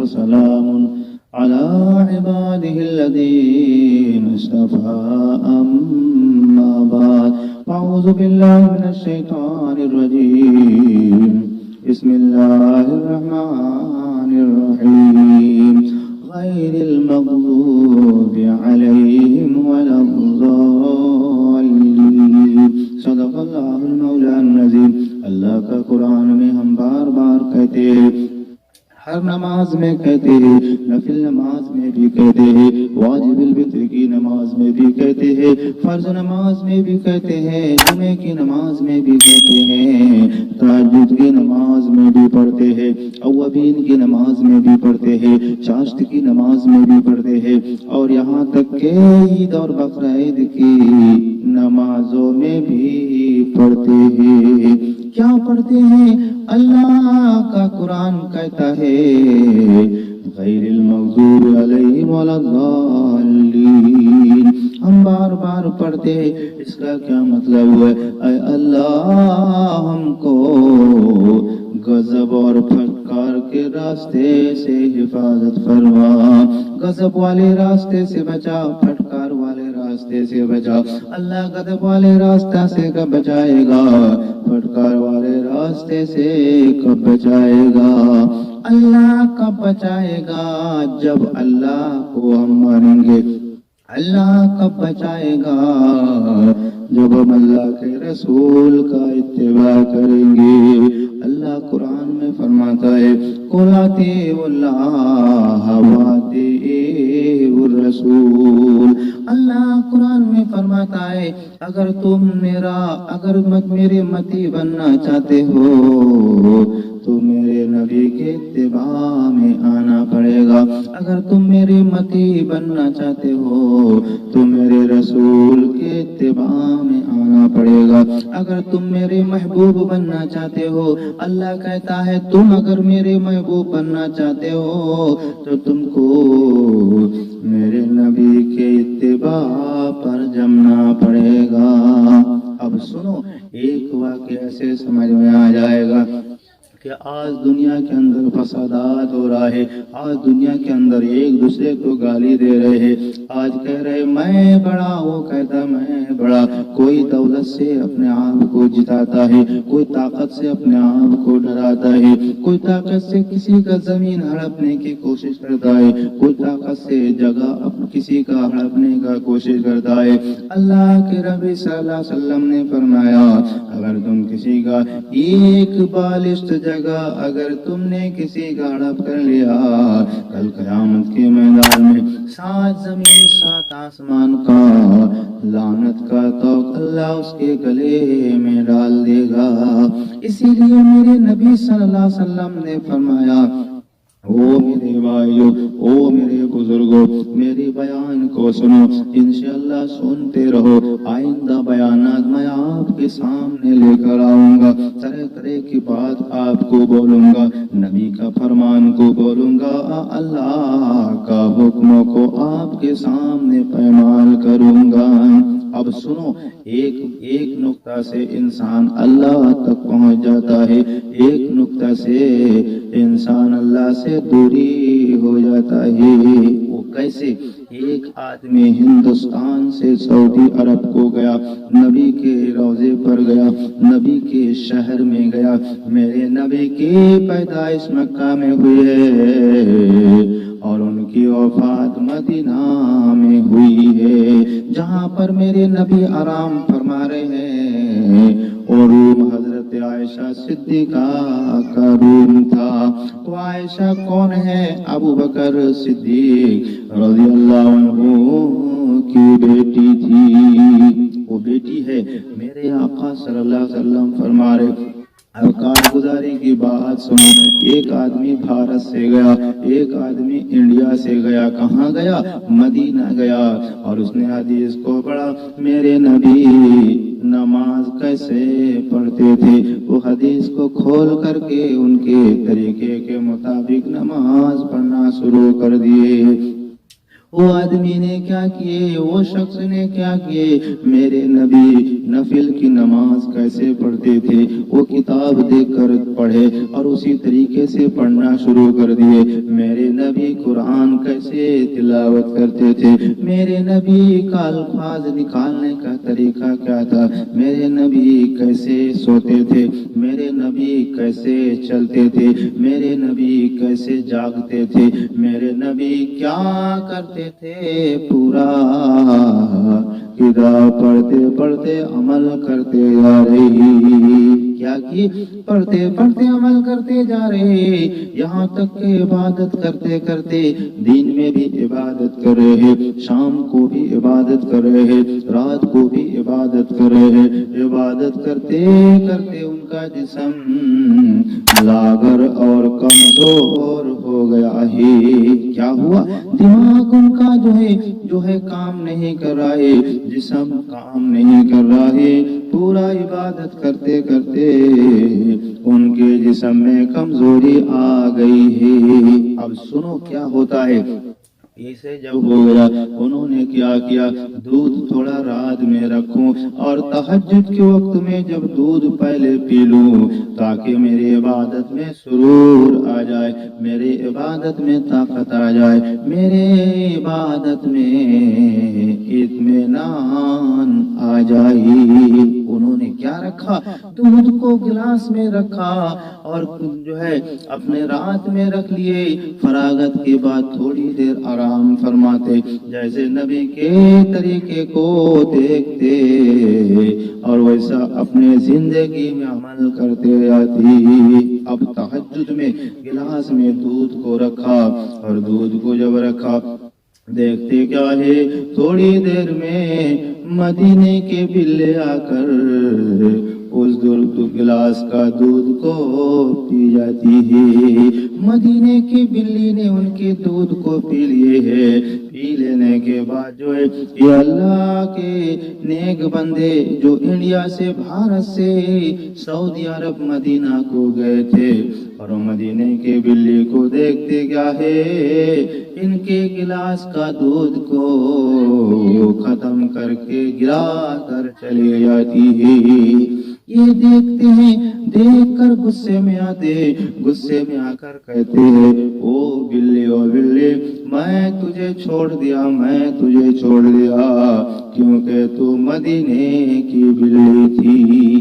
وسلام على عباده الذين اصطفى أما بعد أعوذ بالله من الشيطان الرجيم بسم الله الرحمن الرحيم غير المغضوب عليهم ولا الضالين صدق اللہ المولانا العظیم. اللہ کا قرآن میں ہم بار بار کہتے ہیں، ہر نماز میں کہتے ہیں، نفل نماز میں بھی کہتے ہیں، واجب الفطر کی نماز میں بھی کہتے ہیں، فرض نماز میں بھی کہتے ہیں، جمعے کی نماز میں بھی کہتے ہیں، تہجد کی نماز میں بھی پڑھتے ہیں، اوابین کی نماز میں بھی پڑھتے ہیں، چاشت کی نماز میں بھی پڑھتے ہیں، اور یہاں تک کہ عید اور بقرعید کی نمازوں میں بھی پڑھتے ہیں. کیا پڑھتے ہیں؟ اللہ کا قرآن کہتا ہے غیر المغضوب علیہم ولا الضالین. ہم بار بار پڑھتے ہیں، اس کا کیا مطلب ہے؟ اے اللہ ہم کو غضب اور پھٹکار کے راستے سے حفاظت فرما، غضب والے راستے سے بچا، پھٹکار والے راستے سے بچا. اللہ غضب والے راستے سے کب بچائے گا؟ پھٹکار والے راستے سے کب بچائے گا؟ اللہ کب بچائے گا؟ جب اللہ کو ہم مانیں گے. اللہ کب بچائے گا؟ جب ہم اللہ کے رسول کا اتباع کریں گے. اللہ قرآن میں فرماتا ہے قُلْ اطیعوا اللَّهَ وَاطِیعُوا الرَّسُولَ. اللہ قرآن میں فرماتا ہے اگر میرے متی بننا چاہتے ہو تو میرے نبی کے اتباع میں آنا پڑے گا. اگر تم میرے متی بننا چاہتے ہو تو میرے رسول کے اتباع میں آنا پڑے گا. اگر تم میرے محبوب بننا چاہتے ہو، اللہ کہتا ہے تم اگر میرے محبوب بننا چاہتے ہو تو تم کو میرے نبی کے اتباع پر جمنا پڑے گا. اب سنو، ایک واقعہ سے سمجھ میں آ جائے گا کہ آج دنیا کے اندر فسادات ہو رہا ہے. آج دنیا کے اندر ایک دوسرے کو گالی دے رہے ہیں. آج کہہ رہے میں بڑا، وہ کہتا میں بڑا. کوئی دولت سے اپنے آپ کو جتاتا ہے، کوئی طاقت سے اپنے آپ کو ڈراتا ہے، کوئی طاقت سے کسی کا زمین ہڑپنے کی کوشش کرتا ہے، کوئی طاقت سے جگہ کسی کا ہڑپنے کا کوشش کرتا ہے. اللہ کے نبی صلی اللہ علیہ وسلم نے فرمایا اگر تم کسی کا ایک بالشت جگہ اگر تم نے کسی کا ہڑپ کر لیا، کل قیامت کے میدان میں 7 زمین 7 آسمان کا لعنت کا توق اللہ اس کے گلے میں ڈال دے گا. اسی لیے میرے نبی صلی اللہ علیہ وسلم نے فرمایا او میرے بھائیو، او میرے بزرگوں، میری بیان کو سنو، انشاءاللہ سنتے رہو. آئندہ بیانات میں آپ کے سامنے لے کر آؤں گا. طرح طرح کی بات آپ کو بولوں گا، نبی کا فرمان کو بولوں گا، اللہ کا حکموں کو آپ کے سامنے پیمال کروں گا. اب سنو، ایک نقطہ سے انسان اللہ تک پہنچ جاتا ہے، ایک نقطہ سے انسان اللہ سے دوری ہو جاتا ہے. وہ کیسے؟ ایک آدمی ہندوستان سے سعودی عرب کو گیا، نبی کے روضے پر گیا، نبی کے شہر میں گیا. میرے نبی کی پیدائش مکہ میں ہوئی ہے اور ان کی وفات مدینہ میں ہوئی ہے، جہاں پر میرے نبی آرام فرما رہے ہیں. اور روم حضرت عائشہ صدیقہ کا روم تھا. وہ عائشہ کون ہے؟ ابو بکر صدیق رضی اللہ عنہ کی بیٹی تھی. وہ بیٹی ہے. میرے آقا صلی اللہ علیہ وسلم فرما رہے اور کارگزاری کی بات سنو. ایک آدمی بھارت سے گیا، ایک آدمی انڈیا سے گیا. کہاں گیا؟ مدینہ گیا. اور اس نے حدیث کو پڑھا میرے نبی نماز کیسے پڑھتے تھے. وہ حدیث کو کھول کر کے ان کے طریقے کے مطابق نماز پڑھنا شروع کر دیے. وہ آدمی نے کیا کیے، وہ شخص نے کیا کیے، میرے نبی نفل کی نماز کیسے پڑھتے تھے وہ کتاب دیکھ کر پڑھے اور اسی طریقے سے پڑھنا شروع کر دیے۔ میرے نبی قرآن کیسے تلاوت کرتے تھے، میرے نبی کا الفاظ نکالنے کا طریقہ کیا تھا، میرے نبی کیسے سوتے تھے، میرے نبی کیسے چلتے تھے، میرے نبی کیسے جاگتے تھے، میرے نبی کیا کرتے تھے، پورا کتاب پڑھتے پڑھتے عمل کرتے جا رہے، کیا کی پڑھتے پڑھتے عمل کرتے جا رہے، یہاں تک کہ عبادت کرتے کرتے دن میں بھی عبادت کر رہے، شام کو بھی عبادت کر رہے، رات کو بھی عبادت کر رہے، عبادت کرتے کرتے ان کا جسم لاغر اور کمزور ہو گیا ہے۔ کیا ہوا، دماغ ان کا جو ہے کام نہیں کر رہا ہے، جسم کام نہیں کر رہا ہے، پورا عبادت کرتے کرتے ان کے جسم میں کمزوری آ گئی ہے۔ اب سنو کیا ہوتا ہے، اسے جب ہو گیا انہوں نے کیا کیا، دودھ تھوڑا رات میں رکھوں اور تہجد کے وقت میں جب دودھ پہلے پی لوں تاکہ میری عبادت میں سرور آ جائے، میری عبادت میں طاقت آ جائے، میرے عبادت میں اطمینان آ جائے۔ انہوں نے کیا رکھا، دودھ کو گلاس میں رکھا اور اپنے رات میں رکھ لیے، فراغت کے بعد تھوڑی دیر آرام فرماتے، جیسے نبی کے طریقے کو دیکھتے اور ویسا اپنے زندگی میں عمل کرتے جاتی۔ اب تہجد میں گلاس میں دودھ کو رکھا اور دودھ کو جب رکھا دیکھتے کیا ہے، تھوڑی دیر میں مدینے کے بلے آ کر اس گلاس کا دودھ کو پی جاتی ہے۔ مدینے کی بلی نے ان کے دودھ کو پی لیے ہے، پی لینے کے بعد یہ اللہ کے نیک بندے جو انڈیا سے، بھارت سے سعودی عرب مدینہ کو گئے تھے اور مدینے کے بلی کو دیکھتے کیا ہے، ان کے گلاس کا دودھ کو ختم کر کے گرا کر چلی جاتی ہے۔ یہ دیکھتے ہیں، دیکھ کر غصے میں آ کر کہتے ہیں، او بلی میں تجھے چھوڑ دیا کیونکہ تو مدینے کی بلی تھی۔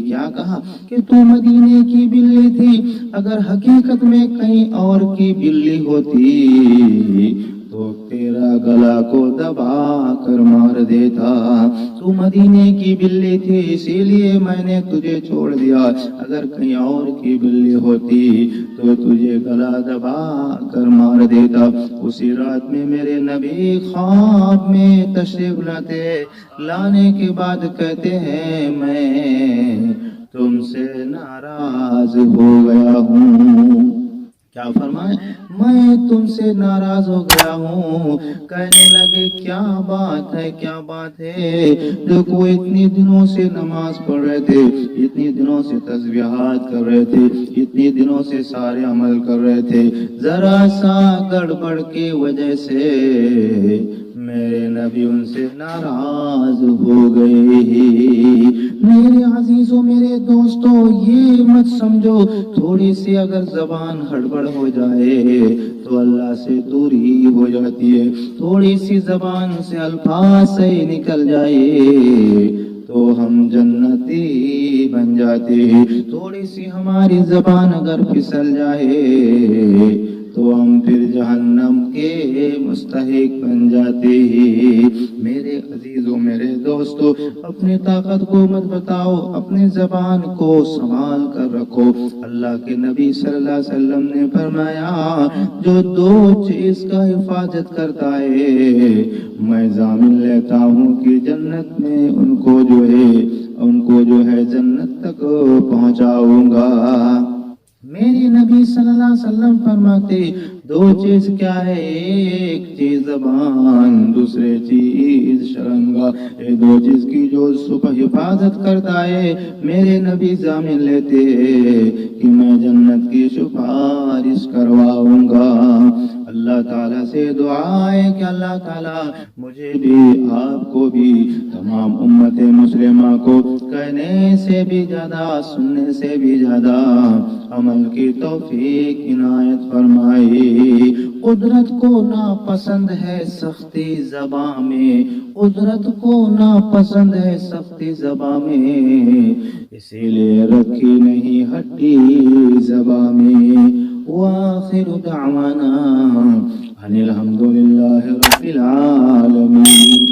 کیا کہا کہ تو مدینے کی بلی تھی، اگر حقیقت میں کہیں اور کی بلی ہوتی تو تیرا گلا کو دبا کر مار دیتا، تو مدینے کی بلی تھی اسی لیے میں نے تجھے چھوڑ دیا، اگر کہیں اور کی بلی ہوتی تو تجھے گلا دبا کر مار دیتا۔ اسی رات میں میرے نبی خواب میں تشریف لانے کے بعد کہتے ہیں، میں تم سے ناراض ہو گیا ہوں۔ کیا فرمائے، میں تم سے ناراض ہو گیا ہوں۔ کہنے لگے کیا بات ہے، دیکھو اتنی دنوں سے نماز پڑھ رہے تھے، اتنی دنوں سے تسبیحات کر رہے تھے، اتنی دنوں سے سارے عمل کر رہے تھے، ذرا سا گڑبڑ کی وجہ سے میرے نبی ان سے ناراض ہو گئے۔ میرے عزیزوں، میرے دوستوں، یہ مت سمجھو تھوڑی سی اگر زبان ہڑبڑ ہو جائے تو اللہ سے دوری ہو جاتی ہے، تھوڑی سی زبان سے الفاظ صحیح نکل جائے تو ہم جنتی بن جاتے ہیں، تھوڑی سی ہماری زبان اگر پھسل جائے تو ہم پھر جہنم کے مستحق بن جاتے ہیں۔ میرے عزیزوں، میرے دوستوں، اپنی طاقت کو مت بتاؤ، اپنی زبان کو سنبھال کر رکھو۔ اللہ کے نبی صلی اللہ علیہ وسلم نے فرمایا، جو دو چیز کا حفاظت کرتا ہے میں ضامن لیتا ہوں کہ جنت میں ان کو جو ہے جنت تک پہنچاؤں گا۔ میرے نبی صلی اللہ علیہ وسلم فرماتے، دو چیز کیا ہے، ایک چیز زبان، دوسری چیز شرمگاہ، یہ دو چیز کی جو صبح حفاظت کرتا ہے میرے نبی ضامن لیتے کہ میں جنت کی سفارش کرواؤں گا۔ اللہ تعالیٰ سے دعا ہے کہ اللہ تعالیٰ مجھے بھی آپ کو بھی تمام امت مسلمہ کو کہنے سے بھی زیادہ سننے سے بھی زیادہ عمل کی توفیق عنایت فرمائی۔ قدرت کو ناپسند ہے سختی زباں میں، قدرت کو ناپسند ہے سختی زباں میں، اسی لیے رکھی نہیں ہڈی زباں میں۔ وآخر دعوانا ان الحمد للہ رب العالمین۔